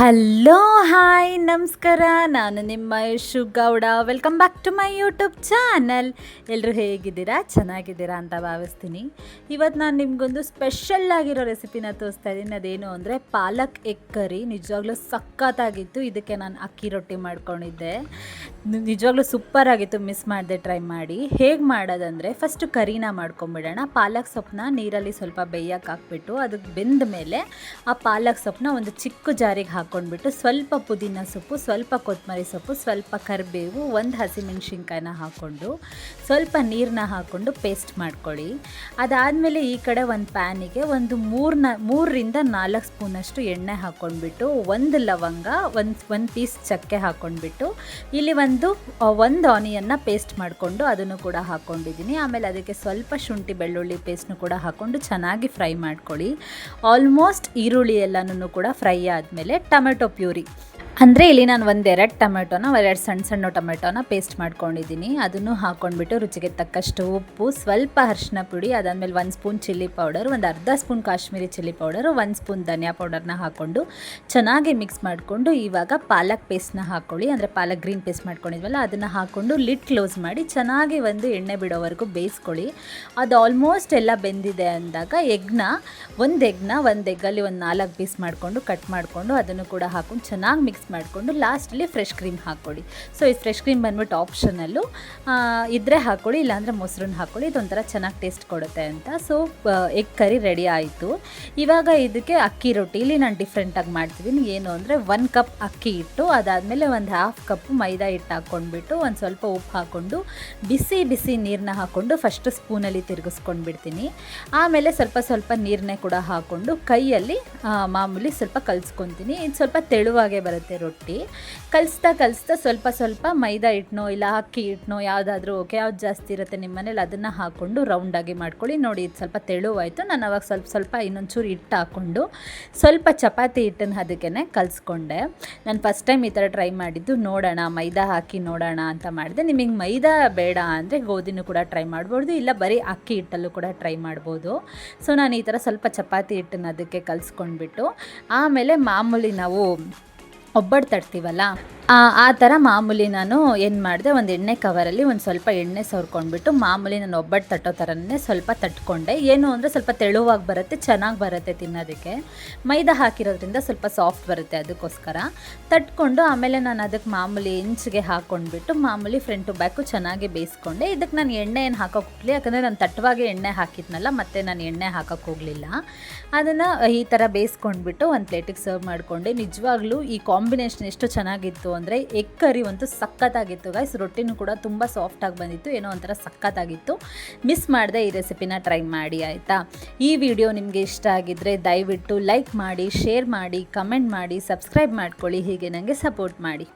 Hello hi ನಮಸ್ಕಾರ. ನಾನು ನಿಮ್ಮ Yashu Gowda. Welcome back to my YouTube channel. ಎಲ್ಲರೂ ಹೇಗಿದ್ದೀರಾ? ಚೆನ್ನಾಗಿದ್ದೀರಾ ಅಂತ ಭಾವಿಸ್ತೀನಿ. ಇವತ್ತು ನಾನು ನಿಮಗೊಂದು ಸ್ಪೆಷಲ್ ಆಗಿರೋ ರೆಸಿಪಿನ ತೋರಿಸ್ತಾ ಇದ್ದೀನಿ. ಅದೇನು ಅಂದರೆ ಪಾಲಕ್ ಎಗ್ ಕರಿ. ನಿಜವಾಗ್ಲೂ ಸಖತ್ತಾಗಿತ್ತು. ಇದಕ್ಕೆ ನಾನು ಅಕ್ಕಿ ರೊಟ್ಟಿ ಮಾಡ್ಕೊಂಡಿದ್ದೆ. ನಿಜವಾಗ್ಲೂ ಸೂಪರಾಗಿತ್ತು. ಮಿಸ್ ಮಾಡದೆ ಟ್ರೈ ಮಾಡಿ. ಹೇಗೆ ಮಾಡೋದಂದರೆ ಫಸ್ಟು ಕರಿನ ಮಾಡ್ಕೊಂಬಿಡೋಣ. ಪಾಲಕ್ ಸೊಪ್ಪನ್ನ ನೀರಲ್ಲಿ ಸ್ವಲ್ಪ ಬೇಯಕ್ಕೆ ಹಾಕ್ಬಿಟ್ಟು ಅದಕ್ಕೆ ಬೆಂದ ಮೇಲೆ ಆ ಪಾಲಕ್ ಸೊಪ್ಪನ್ನ ಒಂದು ಚಿಕ್ಕ ಜಾರಿಗೆ ಹಾಕ್ಕೊಂಡ್ಬಿಟ್ಟು ಸ್ವಲ್ಪ ಪುದೀನ ಸೊಪ್ಪು, ಸ್ವಲ್ಪ ಕೊತ್ತಂಬರಿ ಸೊಪ್ಪು, ಸ್ವಲ್ಪ ಕರಿಬೇವು, ಒಂದು ಹಸಿಮೆಣ್ಸಿನ್ಕಾಯಿನ ಹಾಕ್ಕೊಂಡು ಸ್ವಲ್ಪ ನೀರನ್ನ ಹಾಕ್ಕೊಂಡು ಪೇಸ್ಟ್ ಮಾಡ್ಕೊಳ್ಳಿ. ಅದಾದಮೇಲೆ ಈ ಕಡೆ ಒಂದು ಪ್ಯಾನಿಗೆ ಒಂದು 3ರಿಂದ 4 ಸ್ಪೂನಷ್ಟು ಎಣ್ಣೆ ಹಾಕ್ಕೊಂಡ್ಬಿಟ್ಟು ಒಂದು ಲವಂಗ, ಒಂದು ಪೀಸ್ ಚಕ್ಕೆ ಹಾಕ್ಕೊಂಡ್ಬಿಟ್ಟು ಇಲ್ಲಿ ಒಂದು ಆನಿಯನ್ನ ಪೇಸ್ಟ್ ಮಾಡಿಕೊಂಡು ಅದನ್ನು ಕೂಡ ಹಾಕ್ಕೊಂಡಿದ್ದೀನಿ. ಆಮೇಲೆ ಅದಕ್ಕೆ ಸ್ವಲ್ಪ ಶುಂಠಿ ಬೆಳ್ಳುಳ್ಳಿ ಪೇಸ್ಟ್ನು ಕೂಡ ಹಾಕ್ಕೊಂಡು ಚೆನ್ನಾಗಿ ಫ್ರೈ ಮಾಡ್ಕೊಳ್ಳಿ. ಆಲ್ಮೋಸ್ಟ್ ಈರುಳ್ಳಿ ಎಲ್ಲನೂ ಕೂಡ ಫ್ರೈ ಆದಮೇಲೆ ಟೊಮೆಟೊ ಪ್ಯೂರಿ ಅಂದರೆ ಇಲ್ಲಿ ನಾನು ಒಂದೆರಡು ಸಣ್ಣ ಟೊಮೆಟೊನ ಪೇಸ್ಟ್ ಮಾಡ್ಕೊಂಡಿದ್ದೀನಿ. ಅದನ್ನು ಹಾಕ್ಕೊಂಡ್ಬಿಟ್ಟು ರುಚಿಗೆ ತಕ್ಕಷ್ಟು ಉಪ್ಪು, ಸ್ವಲ್ಪ ಅರಿಶಿನ ಪುಡಿ, ಅದಾದಮೇಲೆ 1 ಸ್ಪೂನ್ ಚಿಲ್ಲಿ ಪೌಡರ್, ಒಂದು ಅರ್ಧ spoon Kashmiri chilli powder, 1 spoon ಧನಿಯಾ ಪೌಡರ್ನ ಹಾಕ್ಕೊಂಡು ಚೆನ್ನಾಗಿ ಮಿಕ್ಸ್ ಮಾಡಿಕೊಂಡು ಇವಾಗ ಪಾಲಕ್ ಪೇಸ್ಟ್ನ ಹಾಕ್ಕೊಳ್ಳಿ. ಅಂದರೆ ಪಾಲಕ್ ಗ್ರೀನ್ ಪೇಸ್ಟ್ ಮಾಡ್ಕೊಂಡಿದ್ವಲ್ಲ ಅದನ್ನು ಹಾಕ್ಕೊಂಡು ಲಿಡ್ ಕ್ಲೋಸ್ ಮಾಡಿ ಚೆನ್ನಾಗಿ ಒಂದು ಎಣ್ಣೆ ಬಿಡೋವರೆಗೂ ಬೇಯಿಸ್ಕೊಳ್ಳಿ. ಅದು ಆಲ್ಮೋಸ್ಟ್ ಎಲ್ಲ ಬೆಂದಿದೆ ಅಂದಾಗ ಒಂದು ಎಗ್ಗಲ್ಲಿ ಒಂದು 4 ಪೀಸ್ ಮಾಡಿಕೊಂಡು ಕಟ್ ಮಾಡಿಕೊಂಡು ಅದನ್ನು ಕೂಡ ಹಾಕ್ಕೊಂಡು ಚೆನ್ನಾಗಿ ಮಿಕ್ಸ್ ಮಾಡಿಕೊಂಡು ಲಾಸ್ಟಲ್ಲಿ ಫ್ರೆಶ್ ಕ್ರೀಮ್ ಹಾಕ್ಕೊಳ್ಳಿ. ಸೊ ಈ ಫ್ರೆಶ್ ಕ್ರೀಮ್ ಬಂದ್ಬಿಟ್ಟು ಆಪ್ಷನಲ್ಲು, ಇದ್ದರೆ ಹಾಕ್ಕೊಳ್ಳಿ, ಇಲ್ಲಾಂದರೆ ಮೊಸರನ್ನ ಹಾಕ್ಕೊಳ್ಳಿ. ಇದೊಂಥರ ಚೆನ್ನಾಗಿ ಟೇಸ್ಟ್ ಕೊಡುತ್ತೆ ಅಂತ. ಸೊ ಎಗ್ ಕರಿ ರೆಡಿ ಆಯಿತು. ಇವಾಗ ಇದಕ್ಕೆ ಅಕ್ಕಿ ರೊಟ್ಟಿ ಇಲ್ಲಿ ನಾನು ಡಿಫ್ರೆಂಟಾಗಿ ಮಾಡ್ತಿದ್ದೀನಿ. ಏನು ಅಂದರೆ 1 ಕಪ್ ಅಕ್ಕಿ ಹಿಟ್ಟು, ಅದಾದಮೇಲೆ ಒಂದು 1/2 ಕಪ್ ಮೈದಾ ಹಿಟ್ಟು ಹಾಕ್ಕೊಂಡ್ಬಿಟ್ಟು ಒಂದು ಸ್ವಲ್ಪ ಉಪ್ಪು ಹಾಕ್ಕೊಂಡು ಬಿಸಿ ನೀರನ್ನ ಹಾಕ್ಕೊಂಡು ಫಸ್ಟು ಸ್ಪೂನಲ್ಲಿ ತಿರುಗಿಸ್ಕೊಂಡು ಬಿಡ್ತೀನಿ. ಆಮೇಲೆ ಸ್ವಲ್ಪ ನೀರನ್ನೇ ಕೂಡ ಹಾಕ್ಕೊಂಡು ಕೈಯಲ್ಲಿ ಮಾಮೂಲಿ ಸ್ವಲ್ಪ ಕಲಿಸ್ಕೊತೀನಿ. ಇದು ಸ್ವಲ್ಪ ತೆಳುವಾಗೇ ಬರುತ್ತೆ ರೊಟ್ಟಿ. ಕಲಿಸ್ತಾ ಸ್ವಲ್ಪ ಮೈದಾ ಹಿಟ್ಟನೋ ಇಲ್ಲ ಅಕ್ಕಿ ಹಿಟ್ಟನೋ ಯಾವುದಾದ್ರೂ ಓಕೆ, ಯಾವ್ದು ಜಾಸ್ತಿ ಇರುತ್ತೆ ನಿಮ್ಮ ಮನೇಲಿ ಅದನ್ನು ಹಾಕ್ಕೊಂಡು ರೌಂಡಾಗಿ ಮಾಡ್ಕೊಳ್ಳಿ. ನೋಡಿ ಇದು ಸ್ವಲ್ಪ ತೆಳುವಾಯಿತು. ನಾನು ಅವಾಗ ಸ್ವಲ್ಪ ಇನ್ನೊಂಚೂರು ಹಿಟ್ಟು ಹಾಕ್ಕೊಂಡು ಸ್ವಲ್ಪ ಚಪಾತಿ ಹಿಟ್ಟನ್ನು ಅದಕ್ಕೆ ಕಲಿಸ್ಕೊಂಡೆ. ನಾನು ಫಸ್ಟ್ ಟೈಮ್ ಈ ಥರ ಟ್ರೈ ಮಾಡಿದ್ದು. ನೋಡೋಣ ಮೈದಾ ಹಾಕಿ ನೋಡೋಣ ಅಂತ ಮಾಡಿದೆ. ನಿಮಗೆ ಮೈದಾ ಬೇಡ ಅಂದರೆ ಗೋಧಿನೂ ಕೂಡ ಟ್ರೈ ಮಾಡ್ಬೋದು, ಇಲ್ಲ ಬರೀ ಅಕ್ಕಿ ಹಿಟ್ಟಲ್ಲೂ ಕೂಡ ಟ್ರೈ ಮಾಡ್ಬೋದು. ಸೊ ನಾನು ಈ ಥರ ಸ್ವಲ್ಪ ಚಪಾತಿ ಹಿಟ್ಟನ್ನು ಅದಕ್ಕೆ ಕಲಿಸ್ಕೊಂಡ್ಬಿಟ್ಟು ಆಮೇಲೆ ಮಾಮೂಲಿ ನಾವು ಒಬ್ಬಟ್ಟು ತಡ್ತೀವಲ್ಲ ಆ ಥರ ಮಾಮೂಲಿ ನಾನು ಏನು ಮಾಡಿದೆ, ಒಂದು ಎಣ್ಣೆ ಕವರಲ್ಲಿ ಒಂದು ಸ್ವಲ್ಪ ಎಣ್ಣೆ ಸವರ್ಕೊಂಡ್ಬಿಟ್ಟು ಮಾಮೂಲಿ ನಾನು ಒಬ್ಬಟ್ಟು ತಟ್ಟೋ ಥರನೇ ಸ್ವಲ್ಪ ತಟ್ಕೊಂಡೆ. ಏನು ಅಂದರೆ ಸ್ವಲ್ಪ ತೆಳುವಾಗಿ ಬರುತ್ತೆ, ಚೆನ್ನಾಗಿ ಬರುತ್ತೆ ತಿನ್ನೋದಕ್ಕೆ. ಮೈದಾ ಹಾಕಿರೋದ್ರಿಂದ ಸ್ವಲ್ಪ ಸಾಫ್ಟ್ ಬರುತ್ತೆ, ಅದಕ್ಕೋಸ್ಕರ ತಟ್ಕೊಂಡು ಆಮೇಲೆ ನಾನು ಅದಕ್ಕೆ ಮಾಮೂಲಿ ಇಂಚಿಗೆ ಹಾಕ್ಕೊಂಡ್ಬಿಟ್ಟು ಮಾಮೂಲಿ ಫ್ರಂಟ್ ಟು ಬ್ಯಾಕು ಚೆನ್ನಾಗಿ ಬೇಯಿಸ್ಕೊಂಡೆ. ಇದಕ್ಕೆ ನಾನು ಎಣ್ಣೆ ಏನು ಹಾಕೋಕೆ ಹೋಗಲಿ, ಯಾಕಂದರೆ ನಾನು ತಟ್ಟವಾಗೆ ಎಣ್ಣೆ ಹಾಕಿದ್ನಲ್ಲ, ಮತ್ತು ನಾನು ಎಣ್ಣೆ ಹಾಕೋಕ್ಕೆ ಹೋಗಲಿಲ್ಲ. ಅದನ್ನು ಈ ಥರ ಬೇಯಿಸ್ಕೊಂಡ್ಬಿಟ್ಟು ಒಂದು ಪ್ಲೇಟಿಗೆ ಸರ್ವ್ ಮಾಡಿಕೊಂಡೆ. ನಿಜವಾಗ್ಲೂ ಈ ಕಾಂಬಿನೇಷನ್ ಎಷ್ಟು ಚೆನ್ನಾಗಿತ್ತು ಅಂದರೆ ಎಗ್ ಕರಿ ಅಂತೂ ಸಖತ್ತಾಗಿತ್ತು ಗೈಸ್. ರೊಟ್ಟಿನೂ ಕೂಡ ತುಂಬ ಸಾಫ್ಟಾಗಿ ಬಂದಿತ್ತು, ಏನೋ ಒಂಥರ ಸಖತ್ತಾಗಿತ್ತು. ಮಿಸ್ ಮಾಡದೆ ಈ ರೆಸಿಪಿನ ಟ್ರೈ ಮಾಡಿ ಆಯಿತಾ. ಈ ವಿಡಿಯೋ ನಿಮಗೆ ಇಷ್ಟ ಆಗಿದ್ದರೆ ದಯವಿಟ್ಟು ಲೈಕ್ ಮಾಡಿ, ಶೇರ್ ಮಾಡಿ, ಕಮೆಂಟ್ ಮಾಡಿ, ಸಬ್ಸ್ಕ್ರೈಬ್ ಮಾಡ್ಕೊಳ್ಳಿ. ಹೀಗೆ ನನಗೆ ಸಪೋರ್ಟ್ ಮಾಡಿ.